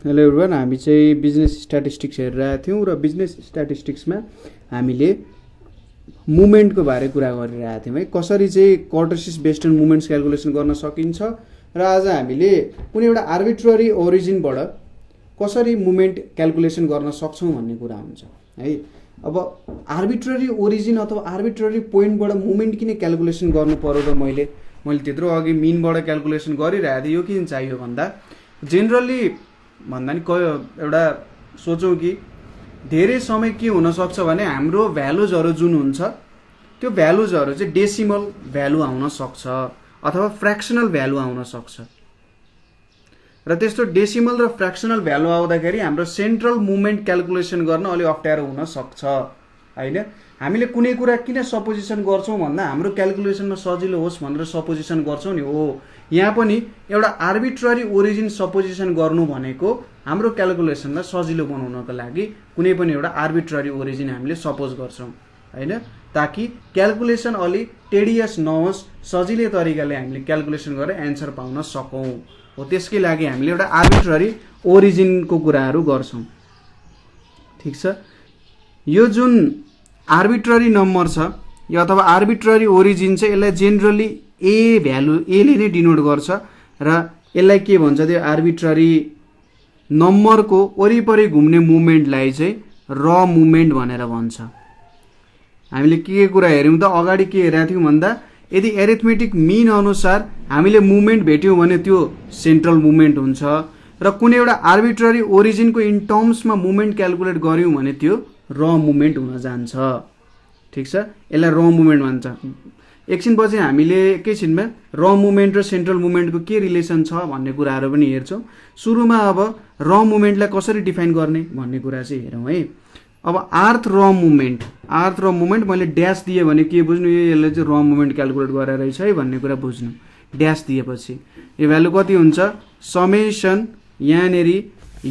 Hello everyone, हामी चाहिँ business statistics हेरिरहेका थियौँ र बिजनेस स्ट्याटिस्टिक्समा हामीले मुभमेन्टको बारे कुरा गरिरहेका थियौँ है, कसरी चाहिँ कर्टेसिस बेस्ड अन मुभमेन्ट्स क्यालकुलेसन गर्न सकिन्छ र आज हामीले कुनै एउटा आर्बिट्ररी ओरिजिनबाट कसरी मुभमेन्ट क्यालकुलेसन गर्न सक्छौँ भन्ने कुरा हुन्छ है। अब आर्बिट्ररी ओरिजिन अथवा आर्बिट्ररी पोइन्टबाट मुभमेन्ट किन क्यालकुलेसन गर्नु पर्यो त मैले त्यत्रो अघि मिनबाट क्यालकुलेसन गरिरहेको थिएँ। यो किन चाहियो भन्दा जेनरली भन्दा नि एउटा सोचौँ कि धेरै समय के हुनसक्छ भने हाम्रो भ्यालुजहरू जुन हुन्छ त्यो भ्यालुजहरू चाहिँ डेसिमल भ्यालु आउन सक्छ अथवा फ्र्याक्सनल भ्यालु आउन सक्छ र त्यस्तो डेसिमल र फ्र्याक्सनल भ्यालु आउँदाखेरि हाम्रो सेन्ट्रल मुभमेन्ट क्यालकुलेसन गर्न अलि अप्ठ्यारो हुन सक्छ हैन। हामीले कुनै कुरा किन सपोजिसन गर्छौँ भन्दा हाम्रो क्यालकुलेसनमा सजिलो होस् भनेर सपोजिसन गर्छौँ नि हो। यहाँ पनि एउटा आर्बिट्ररी ओरिजिन सपोजिसन गर्नु भनेको हाम्रो क्यालकुलेसनलाई सजिलो बनाउनको लागि कुनै पनि एउटा आर्बिट्ररी ओरिजिन हामीले सपोज गर्छौँ हैन, ताकि क्यालकुलेसन अलि टेडियस नहोस्, सजिलै तरिकाले हामीले क्यालकुलेसन गरेर एन्सर पाउन सकौँ हो। त्यसकै लागि हामीले एउटा आर्बिट्ररी ओरिजिनको कुराहरू गर्छौँ। ठिक छ, यो जुन आर्बिट्ररी नम्बर छ यो अथवा आर्बिट्ररी ओरिजिन चाहिँ यसलाई जेनरली ए भ्यालु एले नै डिनोट गर्छ र यसलाई के भन्छ त्यो आर्बिट्ररी नम्बरको वरिपरि घुम्ने मुभमेन्टलाई चाहिँ र मुभमेन्ट भनेर भन्छ। हामीले के कुरा हेऱ्यौँ त अगाडि के हेरेका थियौँ भन्दा यदि एरिथमेटिक मिन अनुसार हामीले मुभमेन्ट भेट्यौँ भने त्यो सेन्ट्रल मुभमेन्ट हुन्छ र कुनै एउटा आर्बिट्ररी ओरिजिनको इन टर्म्समा मुभमेन्ट क्यालकुलेट गऱ्यौँ भने त्यो र मुभमेन्ट हुन जान्छ। ठिक छ, यसलाई र मुभमेन्ट भन्छ। एकछिनपछि हामीले एकैछिनमा र मुभमेन्ट र सेन्ट्रल मुभमेन्टको के रिलेसन छ भन्ने कुराहरू पनि हेर्छौँ। सुरुमा अब र मुभमेन्टलाई कसरी डिफाइन गर्ने भन्ने कुरा चाहिँ हेरौँ है। अब आर्थ र मुभमेन्ट मैले ड्यास दिएँ भने के बुझ्नु, यसले चाहिँ र मुभमेन्ट क्यालकुलेट गरेर रहेछ है भन्ने कुरा बुझ्नु। ड्यास दिएपछि यो भ्यालु कति हुन्छ, समेसन यहाँनिर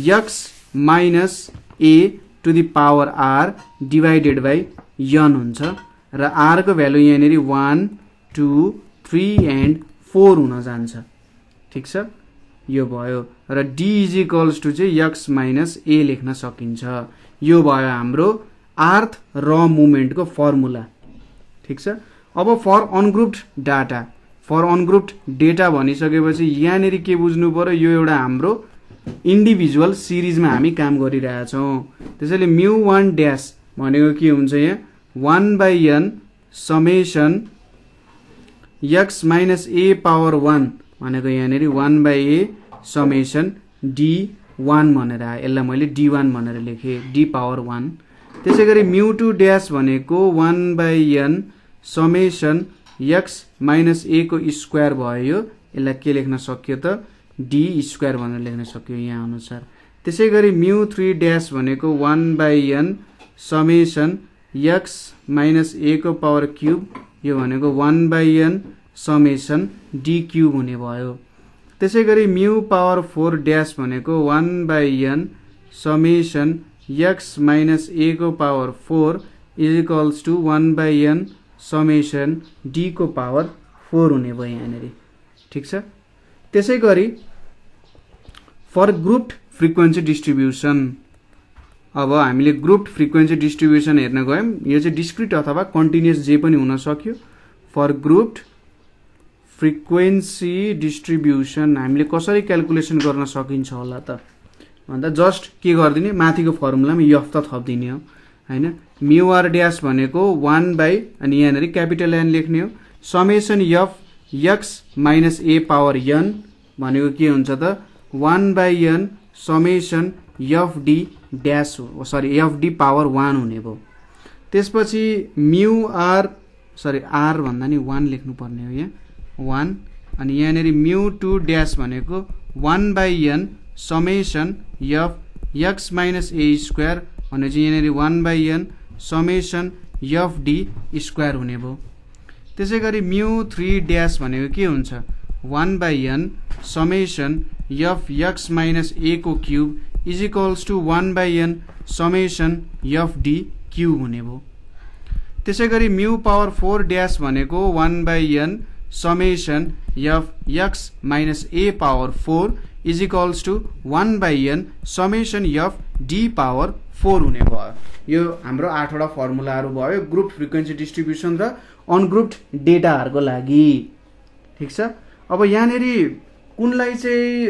x minus a to the power r divided by n हुन्छ र आरको भ्यालु यहाँनिर 1, 2, 3 एन्ड 4 हुन जान्छ। ठिक छ, यो भयो र डी इज इक्वल्स टु चाहिँ एक्स माइनस ए लेख्न सकिन्छ। यो भयो हाम्रो आर्थ र मुभमेन्टको फर्मुला। ठिक छ, अब फर अनग्रुप्ड डेटा भनिसकेपछि यहाँनिर के बुझ्नु पर्यो, यो एउटा हाम्रो इन्डिभिजुअल सिरिजमा हामी काम गरिरहेछौँ। त्यसैले μ1 ड्यास भनेको के हुन्छ, यहाँ 1/n summation x minus a power 1 भनेको यहाँनिर 1/a समेसन d1 भनेर आयो। यसलाई मैले d1 भनेर लेखेँ, d पावर 1। त्यसै गरी μ2 ड्यास भनेको 1/n summation x minus a को स्क्वायर भयो। यसलाई के लेख्न सक्यो त, d स्क्वायर भनेर लेख्न सक्यो यहाँ अनुसार। त्यसै गरी μ3 ड्यास भनेको 1/n summation x minus a को पावर क्युब, यो भनेको 1/n समेसन डी क्युब हुने भयो। त्यसै गरी म्यू पावर 4 ड्यास भनेको 1/n summation x minus a को power 4 is equals to 1/n summation d को पावर 4 हुने भयो यहाँनिर। ठिक छ, त्यसै गरी फर ग्रुप्ड फ्रिक्वेन्सी डिस्ट्रिब्युसन, अब हामीले ग्रुप्ड फ्रिक्वेन्सी डिस्ट्रिब्युसन हेर्न गयौँ। यो चाहिँ डिस्क्रिट अथवा कन्टिन्युअस जे पनि हुन सक्यो। फर ग्रुप्ड फ्रिक्वेन्सी डिस्ट्रिब्युसन हामीले कसरी क्यालकुलेसन गर्न सकिन्छ होला त भन्दा जस्ट के गरिदिने, माथिको फर्मुलामा यफ त थपिदिने हो हैन। म्यू आर ड्यास भनेको 1 अनि यहाँनिर क्यापिटल एन लेख्ने हो, summation f x minus a power n भनेको के हुन्छ त 1/n summation f d dash f d power 1 हुने भयो। त्यसपछि म्यू आर आर भन्दा नि 1 लेख्नु पर्ने हो यहाँ 1 अनि यहाँनिर μ2 ड्यास भनेको 1/n summation f x minus a square भनेपछि यहाँनिर 1/n summation f d square हुने भयो। त्यसै गरी μ3 ड्यास भनेको के हुन्छ 1/n summation f x minus a को cube is equals to 1/n summation f d cube हुने भयो। त्यसै गरी म्यू पावर 4 ड्यास भनेको 1/n summation f x minus a power 4 is equals to 1/n summation f d power 4 हुने भयो। यो हाम्रो 8 वटा फर्मुलाहरू भयो ग्रुप फ्रिक्वेन्सी डिस्ट्रिब्युसन र अनग्रुप्ड डेटाहरूको लागि। ठिक छ। अब यहाँनिर कुनलाई चाहिँ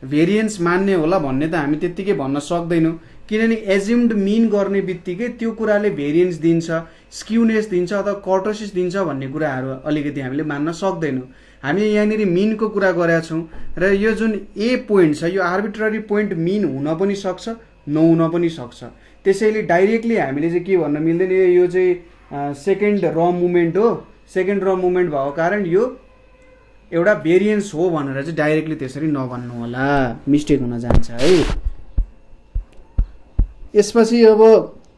भेरिएन्स मान्ने होला भन्ने त हामी त्यत्तिकै भन्न सक्दैनौँ, किनभने एज्युम्ड मिन गर्ने बित्तिकै त्यो कुराले भेरिएन्स दिन्छ, स्क्युनेस दिन्छ अथवा कर्टोसिस दिन्छ भन्ने कुराहरू अलिकति हामीले मान्न सक्दैनौँ। हामी यहाँनिर मिनको कुरा गरेका छौँ र यो जुन ए पोइन्ट छ यो आर्बिट्ररी पोइन्ट मिन हुन पनि सक्छ नहुन पनि सक्छ। त्यसैले डाइरेक्टली हामीले चाहिँ के भन्न मिल्दैन, यो चाहिँ सेकेन्ड र मुभमेन्ट हो, सेकेन्ड र मुभमेन्ट भएको कारण यो एउटा भेरिएन्स हो भनेर चाहिँ डाइरेक्टली त्यसरी नभन्नु होला, मिस्टेक हुन जान्छ है। यसपछि अब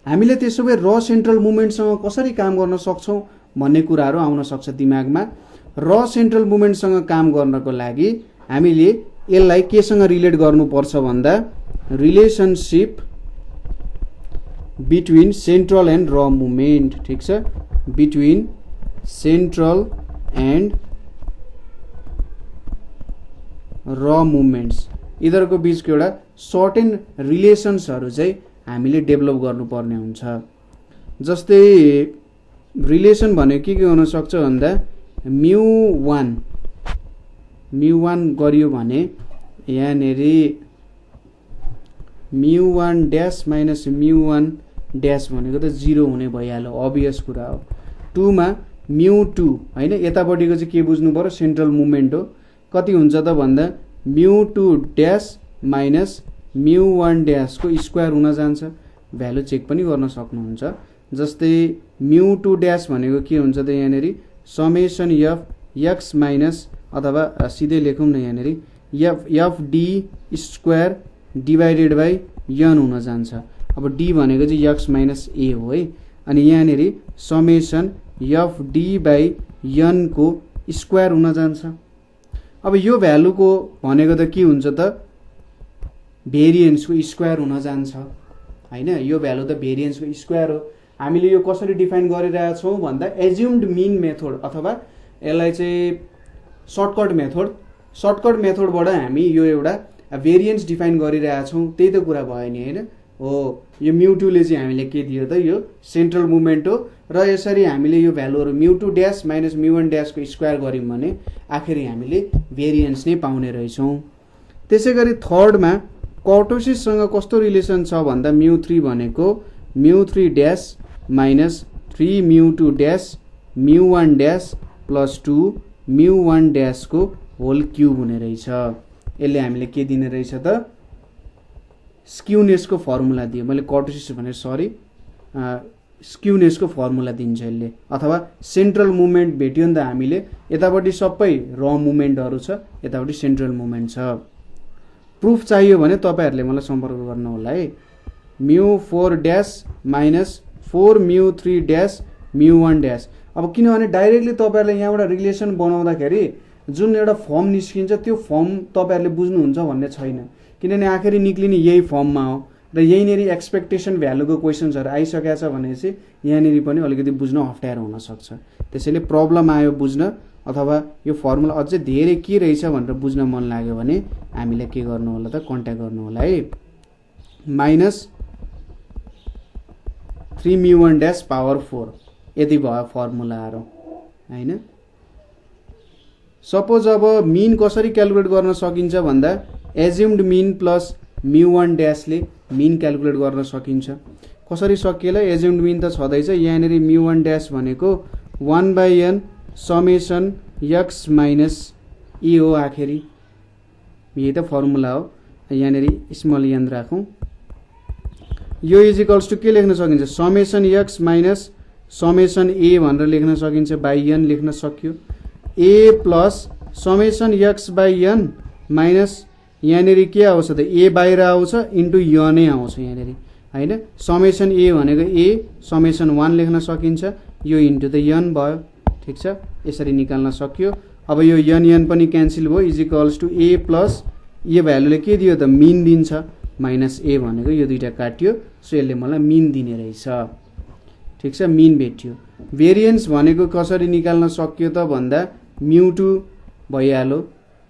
हामीले त्यसो भए र सेन्ट्रल मुभमेन्टसँग कसरी काम गर्न सक्छौँ भन्ने कुराहरू आउन सक्छ दिमागमा। र सेन्ट्रल मुभमेन्टसँग काम गर्नको लागि हामीले यसलाई केसँग रिलेट गर्नुपर्छ भन्दा रिलेसनसिप बिट्विन सेन्ट्रल एन्ड र मुभमेन्ट। ठिक छ, बिट्विन सेन्ट्रल एन्ड र मुभमेन्ट्स यिनीहरूको बिचको एउटा सर्टेन रिलेसन्सहरू चाहिँ हामीले डेभलप गर्नुपर्ने हुन्छ। जस्तै रिलेसन भनेको के हुन सक्छ भन्दा μ1 गरियो भने यहाँनिर μ1 ड्यास माइनस μ1 ड्यास भनेको त 0 हुने भइहाल्यो, अभियस कुरा हो। 2 मा μ2 होइन, यतापट्टिको चाहिँ के बुझ्नु पर्यो, सेन्ट्रल मुभमेन्ट हो। कति हुन्छ त भन्दा μ2 ड्यास माइनस μ1 ड्यासको स्क्वायर हुन जान्छ। भ्यालु चेक पनि गर्न सक्नुहुन्छ। जस्तै μ2 ड्यास भनेको के हुन्छ त यहाँनिर समेसन एफ एक्स माइनस अथवा सिधै लेखौँ न यहाँनिर f d square divided by n हुन जान्छ। अब डी भनेको चाहिँ एक्स माइनस ए हो है, अनि यहाँनिर समेसन एफ डी बाई यनको स्क्वायर हुन जान्छ। अब यो भ्यालुको भनेको त के हुन्छ त भेरिएन्सको स्क्वायर हुन जान्छ होइन, यो भ्यालु त भेरिएन्सको स्क्वायर हो। हामीले यो कसरी डिफाइन गरिरहेका छौँ भन्दा एज्युम्ड मिन मेथड अथवा यसलाई चाहिँ सर्टकट मेथडबाट हामी यो एउटा भेरिएन्स डिफाइन गरिरहेका छौँ, त्यही त कुरा भयो नि होइन। हो, यो μ2ले चाहिँ हामीले के दियो त यो सेन्ट्रल मुभमेन्ट हो र यसरी हामीले यो भ्यालुहरू μ2 ड्यास माइनस μ1 ड्यासको स्क्वायर गऱ्यौँ भने आखिर हामीले भेरिएन्स नै पाउने रहेछौँ। त्यसै गरी थर्डमा कर्टोसिससँग कस्तो रिलेसन छ भन्दा μ3 भनेको μ3 dash minus 3 μ2 dash μ1 dash plus 2 μ1 ड्यासको होल क्युब हुने रहेछ। यसले हामीले के दिने रहेछ त स्क्युनेसको फर्मुला दियो, मैले कर्टोसिस भने सरी स्क्युनेसको फर्मुला दिन्छ यसले। अथवा सेन्ट्रल मुभमेन्ट भेट्यो नि त हामीले, यतापट्टि सबै र मुभमेन्टहरू छ, यतापट्टि सेन्ट्रल मुभमेन्ट छ। प्रुफ चाहियो भने तपाईँहरूले मलाई सम्पर्क गर्नु होला है। μ4 ड्यास माइनस 4 μ3 ड्यास μ1 ड्यास। अब किनभने डाइरेक्टली तपाईँहरूले यहाँबाट रिलेसन बनाउँदाखेरि जुन एउटा फर्म निस्किन्छ त्यो फर्म तपाईँहरूले बुझ्नुहुन्छ भन्ने छैन, किनभने आखिरी निक्लिने यही फर्ममा हो र यहीँनिर एक्सपेक्टेसन भ्यालुको क्वेसन्सहरू आइसकेको छ भनेपछि यहाँनिर पनि अलिकति बुझ्न अप्ठ्यारो हुनसक्छ। त्यसैले प्रब्लम आयो बुझ्न अथवा यो फर्मुला अझै धेरै के रहेछ भनेर बुझ्न मन लाग्यो भने हामीले के गर्नु होला त कन्ट्याक्ट गर्नु होला है। माइनस 3 μ1 ड्यास पावर 4 यति भयो फर्मुलाहरू होइन। सपोज अब मिन कसरी क्यालकुलेट गर्न सकिन्छ भन्दा एज्युम्ड मिन प्लस μ1 ड्यासले मिन क्यालकुलेट गर्न सकिन्छ। कसरी सकिएला, एज्युम्ड मिन त छँदैछ, यहाँनिर μ1 ड्यास भनेको 1/n समेसन एक्स माइनस ए हो आखिरी, यही त फर्मुला हो। यहाँनिर स्मल एन राखौँ, यो इजिकल्स टु के लेख्न सकिन्छ summation x minus summation a भनेर लेख्न सकिन्छ, बाई एन लेख्न सक्यो। A plus summation x by n minus यहाँनिर के आउँछ त ए बाहिर आउँछ इन्टु यनै आउँछ यहाँनिर होइन। समेसन ए भनेको ए समेसन 1 लेख्न सकिन्छ, यो इन्टु त यन भयो। ठिक छ, यसरी निकाल्न सक्यो। अब यो यन पनि क्यान्सल भयो, इजिकल्स टु ए प्लस यो भ्यालुले के दियो त मिन दिन्छ, माइनस ए भनेको यो दुईटा काट्यो, सो यसले मलाई मिन दिने रहेछ। ठिक छ, मिन भेट्यो। भेरिएन्स भनेको कसरी निकाल्न सक्यो त भन्दा μ2 भइहाल्यो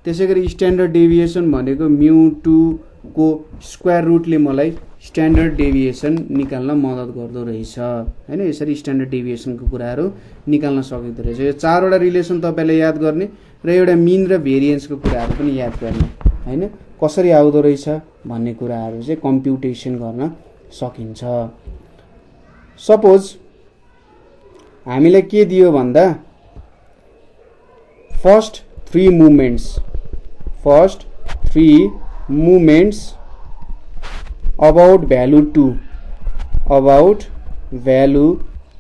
त्यसैगरी स्ट्यान्डर्ड डेभिएसन भनेको μ2 को स्क्वायर रुटले मलाई स्ट्यान्डर्ड डेभिएसन निकाल्न मद्दत गर्दो रहेछ हैन। यसरी स्ट्यान्डर्ड डेभिएसनको कुराहरू निकाल्न सकिँदो रहेछ। यो चारवटा रिलेसन तपाईले याद गर्ने र एउटा मिन र भेरिएन्सको कुराहरू पनि याद गर्ने हैन। कसरी आउँदो रहेछ भन्ने कुराहरू चाहिँ कम्प्युटेसन गर्न सकिन्छ। सपोज हामीलाई के दियो भन्दा first three movements about value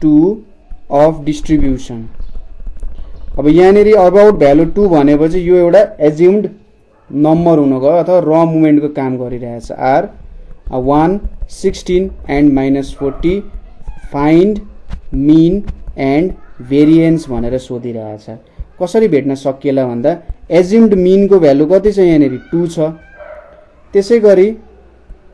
2 of distribution. अब यहाँनेरि अबाउट भ्यालु 2 भनेपछि यो एउटा एज्युम्ड नम्बर हुन गयो अथवा र मुभमेन्टको काम गरिरहेछ। R 1 16 and -40 find mean and variance भनेर सोधिरहेछ। कसरी भेट्न सकिएला भन्दा एज्युम्ड मिनको भ्यालु कति छ यहाँनेरि 2 छ। त्यसैगरी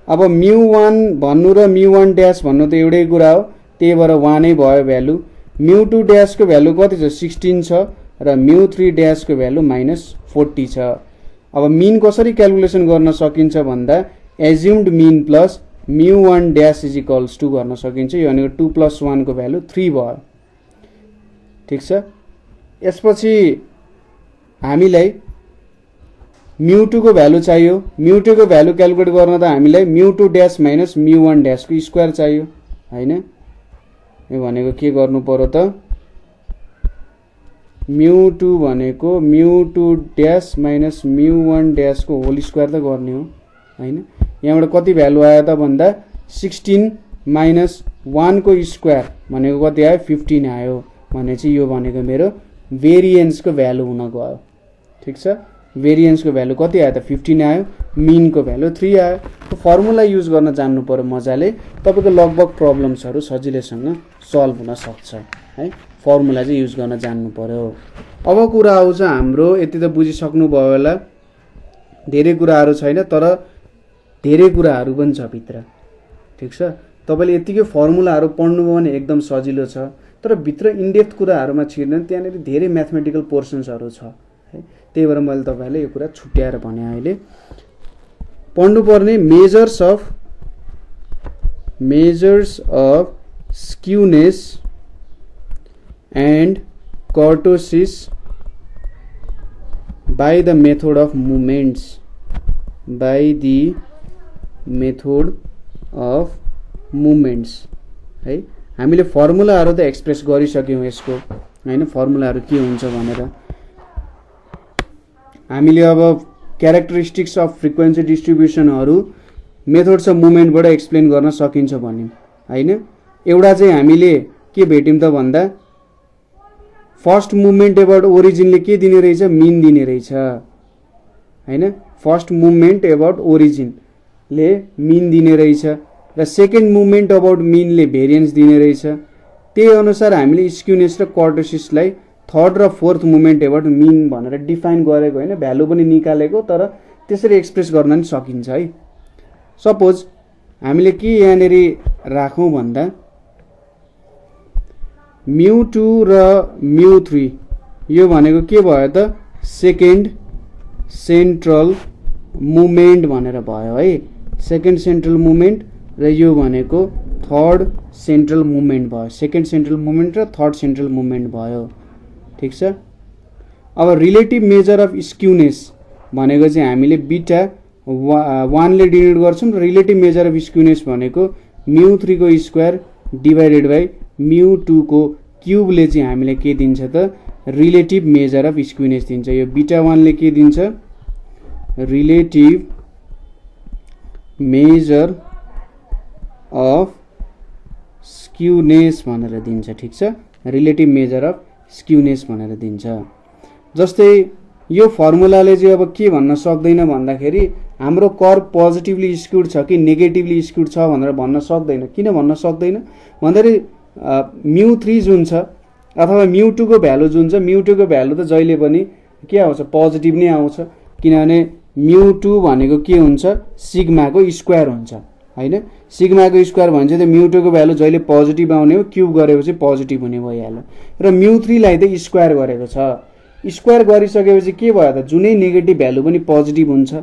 अब μ1 भन्नु र μ1 ड्याश भन्नु त एउटै कुरा हो, त्यही भएर 1 नै भयो भ्यालु। μ2 ड्याशको भ्यालु कति छ 16 छ र μ3 ड्याशको भ्यालु -40 छ। अब मिन कसरी क्याल्कुलेसन गर्न सकिन्छ भन्दा assumed mean plus μ1 dash is equals to गर्न सकिन्छ। यो भनेको 2 + 1 को भ्यालु 3 भयो। ठीक छ। यसपछि हामीलाई μ2 को भ्यालु चाहियो। μ2 को भ्यालु क्याल्कुलेट गर्न त हामीलाई μ2 ड्याश माइनस μ1 ड्याश को स्क्वायर चाहियो हैन। यो भनेको के गर्नु पर्यो त μ2 भनेको μ2 ड्याश माइनस μ1 ड्याश को होल स्क्वायर त गर्ने हो हैन। यहाँबाट कति भ्यालु आयो त भन्दा 16 माइनस 1 को स्क्वायर भनेको कति आयो 15 आयो भनेपछि यो भनेको मेरो भेरिएन्सको भ्यालु हुन गयो। ठीक छ। भेरिएन्सको भ्यालु कति आयो त 15 आयो, मिनको भ्यालु 3 आयो। त्यो फर्मुला युज गर्न जान्नु पर्यो मजाले, तपाईको लगभग प्रब्लम्सहरु सजिलैसँग सल्भ हुन सक्छ है। फर्मुला चाहिँ युज गर्न जान्नु पर्यो। अब कुरा आउँछ हाम्रो, यति त बुझिसक्नु भयो होला, धेरै कुराहरु छैन तर धेरै कुराहरु पनि छ भित्र। ठीक छ। तपाईले यतिकै फर्मुलाहरु पढ्नुभयो भने एकदम सजिलो छ, तर भित्र इनडेप्थ कुराहरुमा छिर्न त्यहाँनेरि धेरै म्याथमेटिकल पोर्सन्सहरु छ है। त्यही भएर मैले तपाईलाई यो कुरा छुट्याएर भने अहिले पढ्नुपर्ने measures of skewness and kurtosis by the method of movements है। हामीले फर्मुलाहरु त एक्सप्रेस गरिसक्यौं यसको हैन, फर्मुलाहरु के हुन्छ भनेर। हामीले अब क्यारेक्टरिस्टिक्स अफ फ्रिक्वेन्सी डिस्ट्रिब्युसनहरु मेथड्स अफ मुभमेन्टबाट एक्सप्लेन गर्न सकिन्छ भन्यौं हैन। एउटा चाहिँ हामीले के भेट्यौं त भन्दा फर्स्ट मुभमेन्ट एबाउट ओरिजिनले के दिने रहेछ, मिन दिने रहेछ हैन। फर्स्ट मुभमेन्ट एबाउट ओरिजिनले मिन दिने रहेछ र सेकेन्ड मुभमेन्ट अबाउट मिनले भेरिएन्स दिने रहेछ। त्यही अनुसार हामीले स्क्यूनेस र कर्टोसिसलाई थर्ड र फोर्थ मुभमेन्ट एबाउट मिन भनेर डिफाइन गरेको हैन, भ्यालु पनि निकालेको, तर त्यसरी एक्सप्रेस गर्न पनि सकिन्छ है। सपोज हामीले के यहाँनेरि राखौं भन्दा μ2 र μ3 यो भनेको के भयो त सेकेन्ड सेन्ट्रल मुभमेन्ट भनेर भयो है। सेकेन्ड सेन्ट्रल मुभमेन्ट र यो भनेको थर्ड सेन्ट्रल मुभमेन्ट भयो। सेकेन्ड सेन्ट्रल मुभमेन्ट र थर्ड सेन्ट्रल मुभमेन्ट भयो। ठीक छ। अब रिलेटिभ मेजर अफ स्क्यूनेस भनेको चाहिँ हामीले बीटा 1 ले डिनोट गर्छौं र रिलेटिभ मेजर अफ स्क्यूनेस भनेको μ3 को स्क्वायर डिवाइडेड बाइ μ2 को क्यूबले चाहिँ हामीले के दिन्छ त रिलेटिभ मेजर अफ स्क्यूनेस दिन्छ। यो बीटा 1 ले के दिन्छ, रिलेटिभ मेजर अफ स्क्यूनेस भनेर दिन्छ। ठीक छ। रिलेटिभ मेजर अफ स्क्यूनेस भनेर दिन्छ। जस्तै यो फर्मुलाले चाहिँ अब के भन्न सक्दैन भन्दाखेरि हाम्रो कर्भ पोजिटिभली स्क्यूड छ कि नेगेटिभली स्क्यूड छ भनेर भन्न सक्दैन। किन भन्न सक्दैन भन्दाखेरि μ3 जुन छ अथवा μ2 को भ्यालु जुन छ, μ2 को भ्यालु त जहिले पनि के आउँछ, पोजिटिभ नै आउँछ, किनभने μ2 भनेको के हुन्छ, सिग्माको स्क्वायर हुन्छ हैन। सिग्माको स्क्वायर भन्छ त μ2 को भ्यालु जहिले पोजिटिभ आउने हो, क्यूब गरेपछि पोजिटिभ हुने भइहाल्यो। र μ3 लाई त स्क्वायर गरेको छ, स्क्वायर गरिसकेपछि के भयो त जुनै नेगेटिभ भ्यालु पनि पोजिटिभ हुन्छ।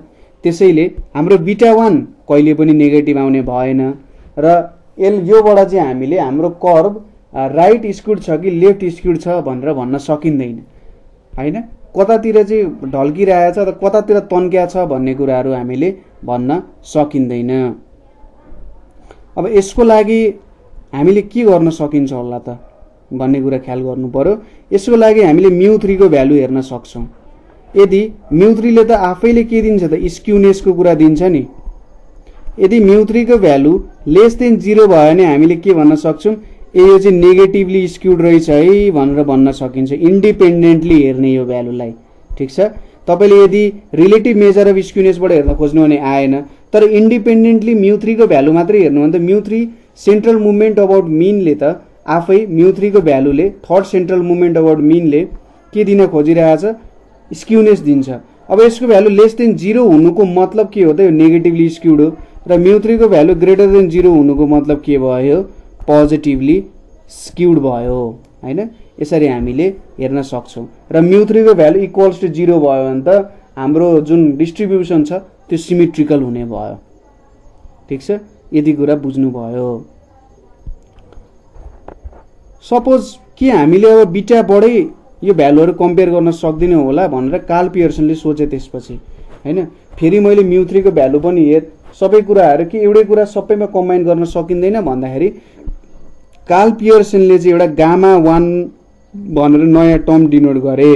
त्यसैले हाम्रो बीटा 1 कहिले पनि नेगेटिभ आउने भएन र योबाट चाहिँ हामीले हाम्रो कर्भ राइट स्क्युड छ कि लेफ्ट स्क्युड छ भनेर भन्न सकिँदैन हैन। कतातिर चाहिँ ढल्किरहेछ त कतातिर तन्क्या छ भन्ने कुराहरू हामीले भन्न सकिँदैन। अब यसको लागि हामीले के गर्न सकिन्छ होला त भन्ने कुरा ख्याल गर्नु पर्यो। यसको लागि हामीले μ3 को भ्यालु हेर्न सक्छौं। यदि μ3 ले त आफैले के दिन्छ त स्क्युनेसको कुरा दिन्छ नि। यदि μ3 को भ्यालु लेस देन 0 भयो भने हामीले के भन्न सक्छौं यो चाहिँ नेगेटिभली स्क्युड रहेछ है भनेर भन्न सकिन्छ इन्डिपेन्डेन्टली हेर्ने यो भ्यालुलाई। ठीक छ। तपाईले यदि रिलेटिभ मेजर अफ स्क्युनेसबाट हेर्न खोज्नु भने आएन, तर इन्डिपेन्डेन्टली μ3 को भ्यालु मात्रै हेर्नु भने त μ3 सेन्ट्रल मुभमेन्ट अबाउट मीनले त आफै μ3 को भ्यालुले थर्ड सेन्ट्रल मुभमेन्ट अबाउट मीनले के दिन खोजिरहेछ स्क्युनेस दिन्छ। अब यसको भ्यालु लेस देन 0 हुनुको मतलब के हो त यो नेगेटिभली स्क्युड हो र μ3 को भ्यालु ग्रेटर देन 0 हुनुको मतलब के भयो पोजिटिभली स्क्युड भयो हैन। यसरी हामीले हेर्न सक्छौं र μ3 को भ्यालु इक्वल्स टु 0 भयो भने त हाम्रो जुन डिस्ट्रिब्युसन छ त्यो सिमेट्रिकल हुने भयो। ठीक छ। यदि कुरा बुझ्नु भयो। सपोज कि हामीले अब बीटा बडै यो भ्यालुहरु कम्पेयर गर्न सक्दिनौ होला भनेर कार्ल पियर्सनले सोचे त्यसपछि हैन। फेरि मैले μ3 को भ्यालु पनि हेर सबै कुराहरु के एउटै कुरा सबैमा कम्बाइन गर्न सकिँदैन भन्दाखेरि कार्ल पियर्सनले चाहिँ एउटा गामा 1 भनेर नयाँ टर्म डिनोट गरे।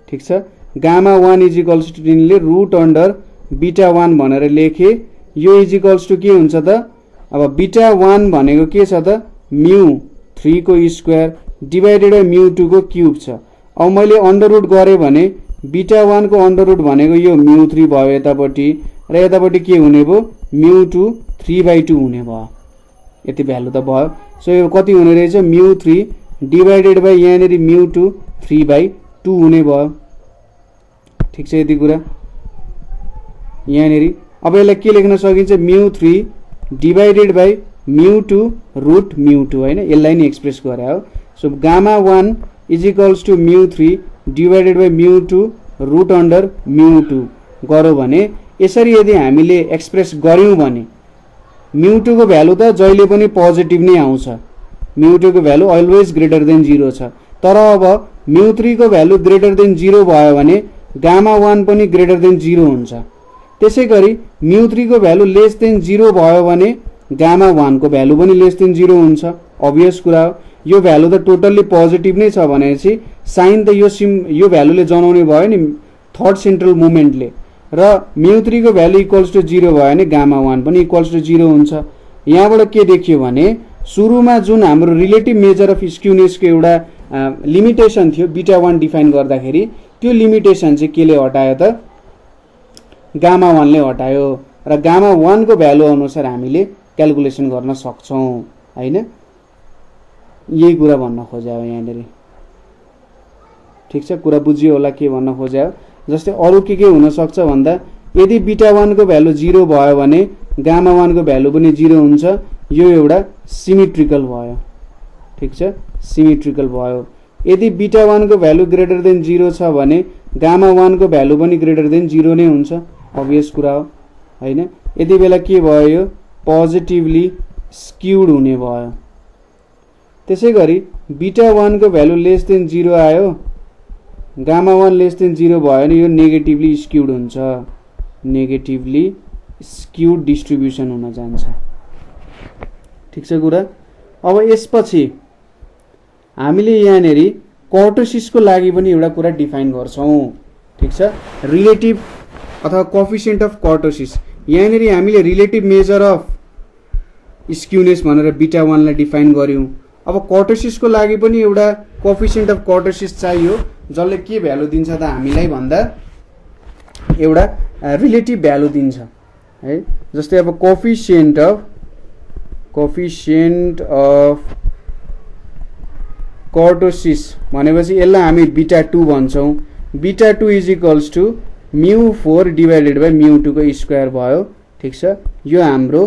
ठीक छ। गामा 1 इज इक्वल्स टु तिनले रुट अन्डर बीटा 1 भनेर लेखे। यो इज इक्वल्स टु के हुन्छ त अब बीटा 1 भनेको के छ त μ3 को स्क्वायर डिवाइडेड बाइ μ2 को क्यूब छ। अब मैले अन्डर रुट गरे भने बीटा 1 को अन्डर रुट भनेको यो μ3 भयो यतापट्टि र यतापट्टि के हुने भयो μ2 3/2 हुने भयो। यति भ्यालु त भयो। सो यो कति हुने रहेछ μ3 डिवाइडेड बाइ यहाँनेरि μ2 3/2 हुने भयो। ठीक छ। यति कुरा यहाँनेरि अब यसलाई के लेख्न सकिन्छ μ3 डिवाइडेड बाइ μ2 रुट μ2 हैन। यसलाई नि एक्सप्रेस गरे हो। So gamma 1 is equals to μ3 divided by μ2 root under μ2 गर्यो भने यसरी यदि हामीले एक्सप्रेस गर्यौं भने μ2 को भ्यालु त जहिले पनि पोजिटिभ नै आउँछ। μ2 को भ्यालु अलवेज ग्रेटर देन 0 छ। तर अब μ3 को भ्यालु ग्रेटर देन 0 भयो भने गामा 1 पनि ग्रेटर देन 0 हुन्छ। त्यसैगरी μ3 को भ्यालु लेस देन 0 भयो भने गामा 1 को भ्यालु पनि लेस देन 0 हुन्छ। अभियस कुरा हो। यो भ्यालु त टोटल्ली पोजिटिभ नै छ भनेपछि साइन त यो भ्यालुले जनाउने भयो नि थर्ड सेन्ट्रल मुभमेन्टले र μ3 को भ्यालु इक्वल्स टु 0 भयो भने गामा 1 पनि इक्वल्स टु 0 हुन्छ। यहाँबाट के देखियो भने सुरुमा जुन हाम्रो रिलेटिभ मेजर अफ स्क्युनेसको एउटा लिमिटेसन थियो बीटा 1 डिफाइन गर्दाखेरि त्यो लिमिटेसन चाहिँ केले हटायो त गामा 1 ले हटायो र गामा 1 को भ्यालु अनुसार हामीले क्याल्कुलेसन गर्न सक्छौं हैन। यही कुरा भन्न खोज्या हो यहाँनेरि। ठीक छ। कुरा बुझियो होला के भन्न खोज्या हो। जस्तै अरु के हुन सक्छ भन्दा यदि बीटा 1 को भ्यालु 0 भयो भने गामा 1 को भ्यालु पनि 0 हुन्छ। यो एउटा सिमेट्रिकल भयो। ठीक छ। सिमेट्रिकल भयो। यदि बीटा 1 को भ्यालु ग्रेटर देन 0 छ भने गामा 1 को भ्यालु पनि ग्रेटर देन 0 नै हुन्छ। अभियस कुरा हो हैन। यदि बेला के भयो यो पोजिटिभली स्क्युड हुने भयो। त्यसैगरी बीटा 1 को भ्यालु लेस देन 0 आयो गामा 1 लेस देन 0 भयो भने यो नेगेटिभली स्क्युड हुन्छ। नेगेटिभली स्क्युड डिस्ट्रिब्युसन हुन जान्छ। ठीक छ कुरा। अब यसपछि हामीले यहाँनेरि कर्टोसिसको लागि पनि एउटा कुरा डिफाइन गर्छौं। ठीक छ। रिलेटिभ अथवा कोएफिसिएन्ट अफ कर्टोसिस यहाँनेरि हामीले रिलेटिभ मेजर अफ स्क्युनेस भनेर बीटा 1 लाई डिफाइन गर्यौं। अब कर्टोसिसको लागि पनि एउटा कोएफिसिएन्ट अफ कर्टोसिस चाहियो जसले के भ्यालु दिन्छ त हामीलाई भन्दा एउटा रिलेटिभ भ्यालु दिन्छ है। जस्तै अब कोएफिसिएन्ट अफ कर्टोसिस भनेपछि यसलाई हामी बीटा 2 भन्छौं। Beta 2 is equals to μ4 divided by μ2 को स्क्वायर भयो। ठीक छ। यो हाम्रो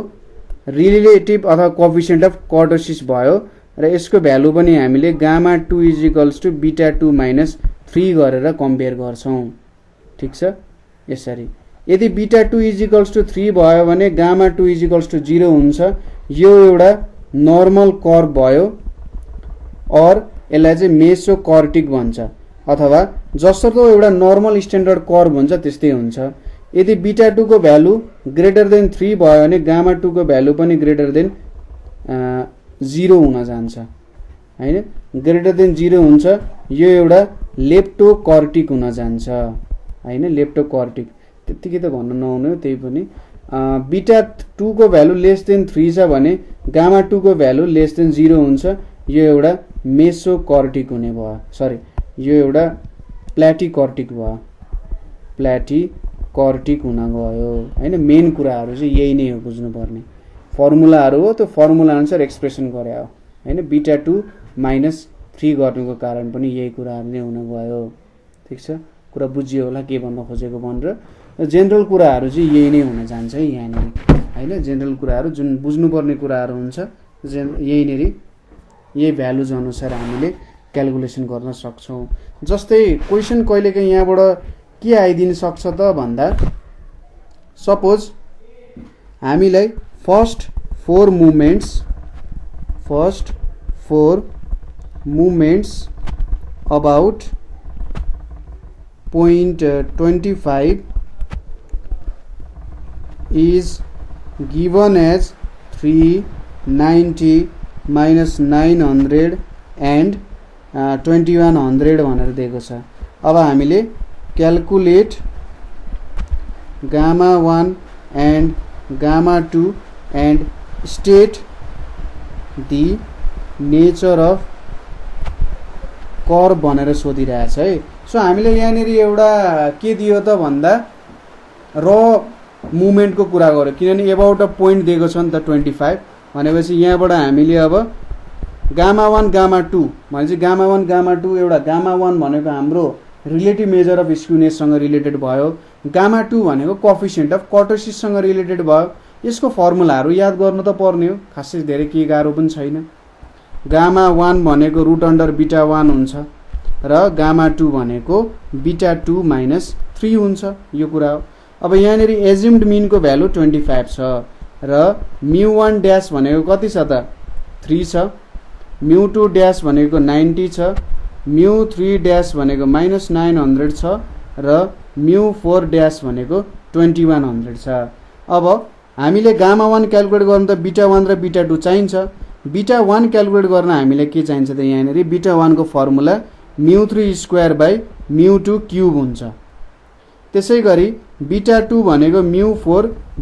रिलेटिभ अथवा कोएफिसिएन्ट अफ कर्टोसिस भयो र यसको भ्यालु पनि हामीले gamma 2 is equals to beta 2 minus 3 गरेर कम्पेयर गर्छौं। ठीक छ, यसरी यदि बीटा 2 = 3 भयो भने गामा 2 = 0 हुन्छ। यो एउटा नर्मल कर्व भयो और यसलाई चाहिँ मेसोकर्टिक भन्छ अथवा जसरी एउटा नर्मल स्ट्यान्डर्ड कर्व हुन्छ त्यस्तै हुन्छ। यदि बीटा 2 को भ्यालु ग्रेटर देन 3 भयो भने गामा 2 को भ्यालु पनि ग्रेटर देन 0 हुन जान्छ हैन, ग्रेटर देन 0 हुन्छ। यो एउटा लेप्टोकर्टिक हुन जान्छ हैन, लेप्टोकर्टिक त्यतिकै त भन्न नहुने हो त्यही पनि। बीटा 2 को भ्यालु लेस देन 3 छ भने गामा 2 को भ्यालु लेस देन 0 हुन्छ। यो एउटा मेसोकर्टिक हुने भयो, सरी यो एउटा प्ल्याटिकर्टिक भयो, प्ल्याटिकर्टिक हुन गयो हैन। मेन कुराहरु चाहिँ यही नै हो बुझ्नुपर्ने, फर्मुलाहरु हो, त्यो फर्मुला अनुसार एक्सप्रेसन गरे हो हैन। बीटा 2 - 3 गर्नुको कारण पनि यही कुराहरु नै हुन गयो। ठीक छ, कुरा बुझियो होला के भन्न खोजेको भनेर। जेनरल कुराहरु चाहिँ यही नै हुन जान्छ है यहाँनेरि हैन। जेनरल कुराहरु जुन बुझ्नुपर्ने कुराहरु हुन्छ यही नेरि यही भ्यालुज अनुसार हामीले क्याल्कुलेसन गर्न सक्छौं। जस्तै क्वेशन कहिलेकाहीँ यहाँबाट के आइदिन सक्छ त भन्दा सपोज हामीलाई first four movements about point 25 is given as 390 minus 900 and 2100 भनेर दिएको छ। अब हामीले calculate gamma 1 and gamma 2 and state the nature of curve भनेर सोधिरहेछ है। सो हामीले यहाँनेरि एउटा के दियो त भन्दा र मुभमेन्टको कुरा गर्यो, किनभने एबाउट अ पोइन्ट दिएको छ नि त 25 भनेपछि यहाँबाट हामीले अब गामा 1 गामा 2 भनेपछि गामा 1 गामा 2 एउटा गामा 1 भनेको हाम्रो रिलेटिभ मेजर अफ स्क्युनेससँग रिलेटेड भयो, गामा 2 भनेको कोएफिसिएन्ट अफ कर्टोसिससँग रिलेटेड भयो। यसको फर्मुलाहरु याद गर्नु त पर्ने हो, खासै धेरै के गाह्रो पनि छैन। गामा 1 भनेको रुट अन्डर बीटा 1 हुन्छ र गामा 2 भनेको बीटा 2 - 3 हुन्छ, यो कुरा हो। अब यहाँनेरि एज्युम्ड मिन को भ्यालु 25 छ र μ1 ड्याश भनेको कति छ त 3 छ, μ2 ड्याश भनेको 90 छ, μ3 ड्याश भनेको -900 छ र μ4 ड्याश भनेको 2100 छ। अब हामीले गामा 1 क्याल्कुलेट गर्न त बीटा 1 र बीटा 2 चाहिन्छ। बीटा 1 क्याल्कुलेट गर्न हामीले के चाहिन्छ त यहाँनेरि बीटा 1 को फर्मुला μ3² / μ2 क्यूब हुन्छ। त्यसैगरी बीटा 2 भनेको μ4 /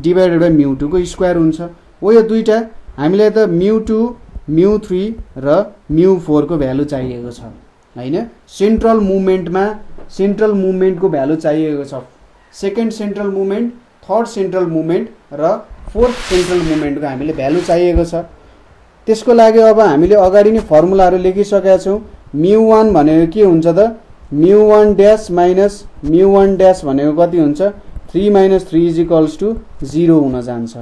μ2 को स्क्वायर हुन्छ। हो यो दुईटा हामीलाई त μ2 μ3 र μ4 को भ्यालु चाहिएको छ हैन। सेन्ट्रल मुभमेन्टको भ्यालु चाहिएको छ, second central movement, third central movement र फोर्थ सेन्ट्रल मुभमेन्टको हामीले भ्यालु चाहिएको छ। त्यसको लागि अब हामीले अगाडि नै फर्मुलाहरु लेखिसकेका छौं। μ1 भनेको के हुन्छ त μ1 ड्याश माइनस μ1 ड्याश भनेको कति हुन्छ 3 - 3 = 0 हुन जान्छ।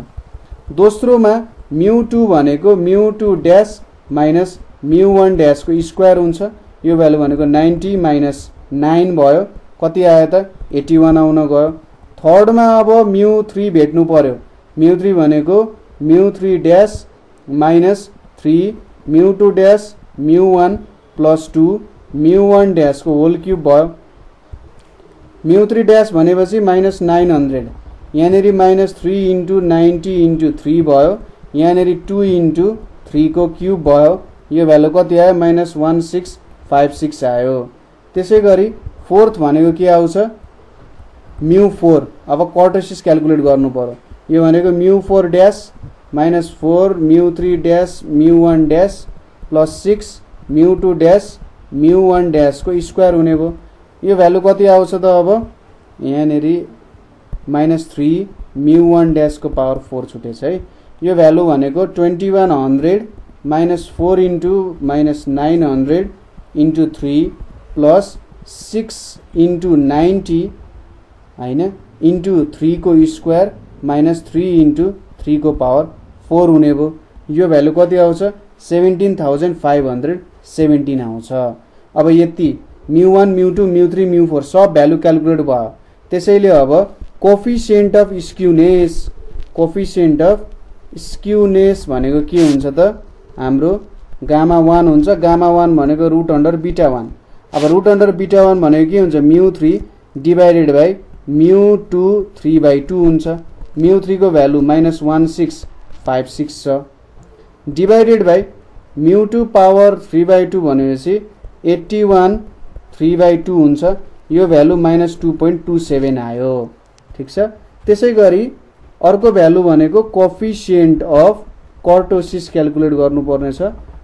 दोस्रोमा μ2 भनेको μ2 ड्याश माइनस μ1 ड्याश को स्क्वायर हुन्छ। यो भ्यालु भनेको 90 - 9 भयो, कति आयो त 81 आउन गयो। थर्डमा अब μ3 भेट्नु पर्यो, μ3 भनेको μ3 dash minus 3 μ2 dash μ1 plus 2 μ1 dash को होल क्यूब भयो। μ3 ड्याश भनेपछि -900, यहाँनेरि -3 * 90 * 3 भयो, यहाँनेरि 2 * 3 को क्यूब भयो। यो भ्यालु कति आयो -1656 आयो। त्यसैगरी फोर्थ भनेको के आउँछ μ4। अब कर्टोसिस क्याल्कुलेट गर्नु पर्यो। यो भनेको μ4 dash -4 μ3 dash μ1 dash plus 6 μ2 dash μ1 dash को स्क्वायर हुने भयो। यो भ्यालु कति आउँछ त अब यहाँनेरि -3 μ1 ड्याश को पावर 4 छुटेछ है। यो भ्यालु भनेको 2100 -4 * -900 * 3 प्लस 6 * 90 हैन इन्टु 3 को स्क्वायर -3 * 3 को पावर 4 हुने भयो। यो भ्यालु कति आउँछ 17517 आउँछ। अब यति μ1 μ2 μ3 μ4 सब भ्यालु क्यालकुलेट भयो। त्यसैले अब कोफिसिएन्ट अफ स्क्युनेस भनेको के हुन्छ त हाम्रो गामा 1 हुन्छ। गामा 1 भनेको रुट अन्डर बीटा 1। अब रुट अन्डर बीटा 1 भनेको के हुन्छ μ3 डिभाइडेड बाइ μ2 3/2 हुन्छ। μ3 को भ्यालु -1656 छ डिभाइडेड बाइ μ2 पावर 3/2 भनेपछि 81 3/2 हुन्छ। यो भ्यालु -2.27 आयो। ठीक छ। त्यसै गरी अर्को भ्यालु भनेको कोफिसिएन्ट अफ कर्टोसिस क्यालकुलेट गर्नुपर्ने छ।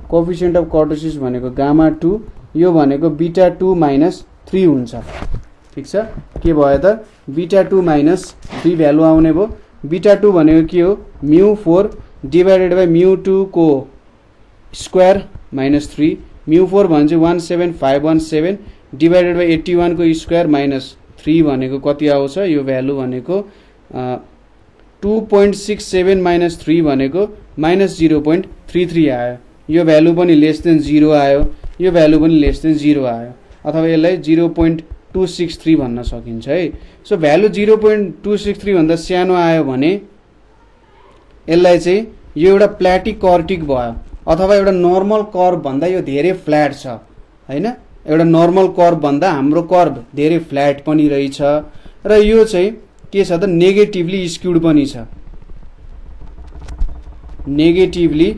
कोफिसिएन्ट अफ कर्टोसिस भनेको गामा 2, यो भनेको बीटा 2 - 3 हुन्छ। ठीक छ। के भयो त बीटा 2 - 3 भ्यालु आउने भयो। बीटा 2 भनेको के हो μ4 डिभाइडेड बाइ μ2 को स्क्वायर -3 μ4 भने चाहिँ 17517 डिभाइडेड बाइ 81 को स्क्वायर -3 भनेको कति आउँछ यो भ्यालु भनेको 2.67 - 3 भनेको -0.33 आयो। यो भ्यालु पनि लेस देन 0 आयो। यो भ्यालु पनि लेस देन 0 आयो अथवा यसलाई 0.263 भन्न सकिन्छ है। सो भ्यालु 0.263 भन्दा सानो आयो भने यसलाई चाहिँ यो एउटा प्ल्याटिकर्टिक भयो अथवा एउटा नर्मल कर्भ भन्दा यो धेरै फ्ल्याट छ हैन। एउटा नर्मल कर्भ भन्दा हाम्रो कर्भ धेरै फ्ल्याट पनि रहेछ र यो चाहिँ के छ त नेगेटिभली स्क्युड पनि छ। नेगेटिभली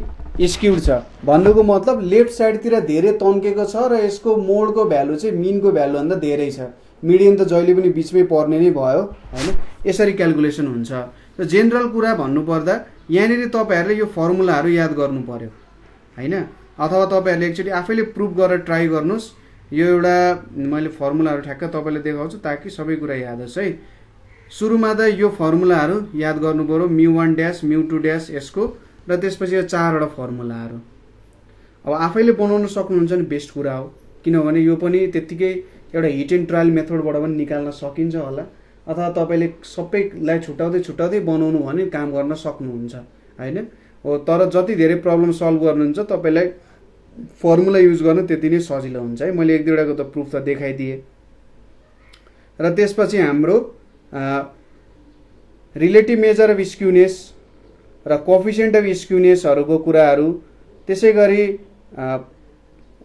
स्क्युड छ भन्नुको मतलब लेफ्ट साइडतिर धेरै तन्केको छ र यसको मोडको भ्यालु चाहिँ मिनको भ्यालु भन्दा धेरै छ। मिडियन त जहिले पनि बीचमै पर्ने नै भयो हैन। यसरी क्यालकुलेसन हुन्छ। र जेनरल कुरा भन्नुपर्दा यहाँनिर तपाईहरुले यो फर्मुलाहरु याद गर्नु पर्यो हैन। अथवा तपाईहरुले एकचोटी आफैले प्रुफ गरेर ट्राई गर्नुस्। यो एउटा मैले फर्मुलाहरु ठ्याक्क तपाईलाई देखाउँछु ताकि सबै कुरा याद होस् है। सुरुमा त यो फर्मुलाहरु याद गर्नु पर्यो μ1 ड्याश μ2 ड्याश यसको र त्यसपछि यो चारवटा फर्मुलाहरु। अब आफैले बनाउन सक्नुहुन्छ नि बेस्ट कुरा हो किनभने यो पनि त्यतिकै एउटा हिट एन्ड ट्रायल मेथडबाट पनि निकाल्न सकिन्छ होला अथवा तपाईले सबैलाई छुटाउँदै बनाउनु भने काम गर्न सक्नुहुन्छ हैन। हो तर जति धेरै प्रब्लम सल्भ गर्नुहुन्छ तपाईलाई फर्मुला युज गर्न त्यति नै सजिलो हुन्छ है। मैले एक दुईवटाको त प्रुफ त देखाइदिए। र त्यसपछि हाम्रो रिलेटिभ मेजर अफ स्क्युनेस र कोफिसिएन्ट अफ स्क्युनेसहरुको कुराहरु त्यसै गरी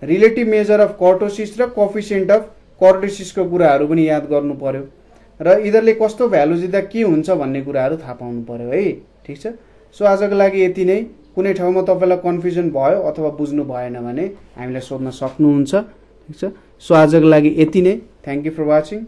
रिलेटिभ मेजर अफ कर्टोसिस र कोफिसिएन्ट अफ कर्टोसिसको कुराहरु पनि याद गर्नु पर्यो र यिनीहरुले कस्तो भ्यालु दिँदा के हुन्छ भन्ने कुराहरु थाहा पाउनु पर्यो है। ठीक छ। सो आजको लागि यति नै। कुनै ठाउँमा तपाईलाई कन्फ्युजन भयो अथवा बुझ्नु भएन भने हामीलाई सोध्न सक्नुहुन्छ। ठीक छ। सो आजको लागि यति नै। Thank you for watching.